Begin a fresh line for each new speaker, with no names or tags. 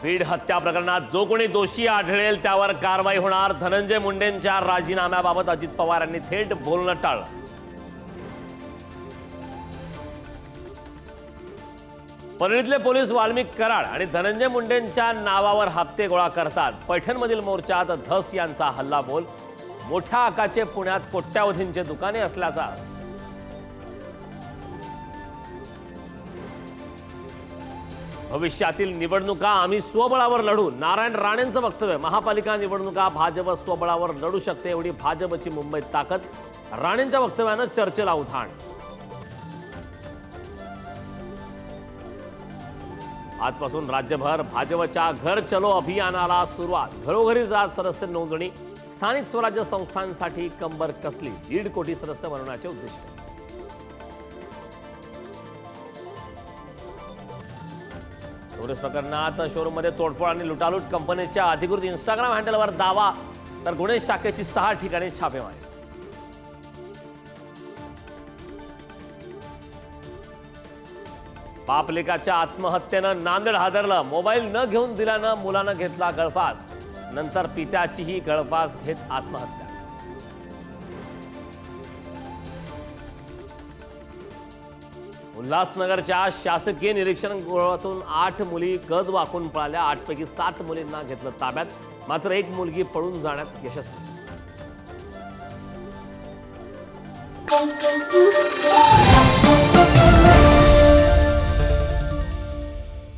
बीड हत्या प्रकरणात जो कोणी दोषी आढळेल त्यावर कारवाई होणार। धनंजय मुंडेंच्या राजीनाम्याबाबत अजित पवार यांनी थेट बोलणं टाळलं। परळीतले पोलीस वाल्मिक कराड आणि धनंजय मुंडेंच्या नावावर हप्ते गोळा करतात। पैठणमधील मोर्चात धस यांचा हल्लाबोल। मोठ्या आकाचे पुण्यात कोट्यावधींचे दुकाने असल्याचा भविष्यातील निवडणुका आम्ही स्वबळावर लढू, नारायण राणेंचं वक्तव्य। महापालिका निवडणुका भाजप स्वबळावर लढू शकते एवढी भाजपची मुंबईत ताकद। राणेंच्या वक्तव्यानं चर्चेला उधाण। आजपासून राज्यभर भाजपच्या घर चलो अभियानाला सुरुवात। घरोघरी जात सदस्य नोंदणी। स्थानिक स्वराज्य संस्थांसाठी कंबर कसली। 1.5 कोटी सदस्य बनवण्याचे उद्दिष्ट। टोरेस प्रकरणात शोरूममध्ये तोडफोड आणि लुटालूट। कंपनीच्या अधिकृत इंस्टाग्राम हँडलवर दावा, तर गुन्हे शाखेची 6 ठिकाणी छापेमारी। बापलेकाच्या आत्महत्येनं नांदेड हादरलं। मोबाईल न घेऊन दिल्यानं मुलानं घेतला गळफास। नंतर पित्याचीही गळफास घेत आत्महत्या। उल्हासनगरच्या शासकीय निरीक्षण गृहातून 8 मुली गज वाकून पळाल्या। 8 पैकी 7 मुलींना घेतलं ताब्यात, मात्र 1 मुलगी पळून जाण्यात यशस्वी।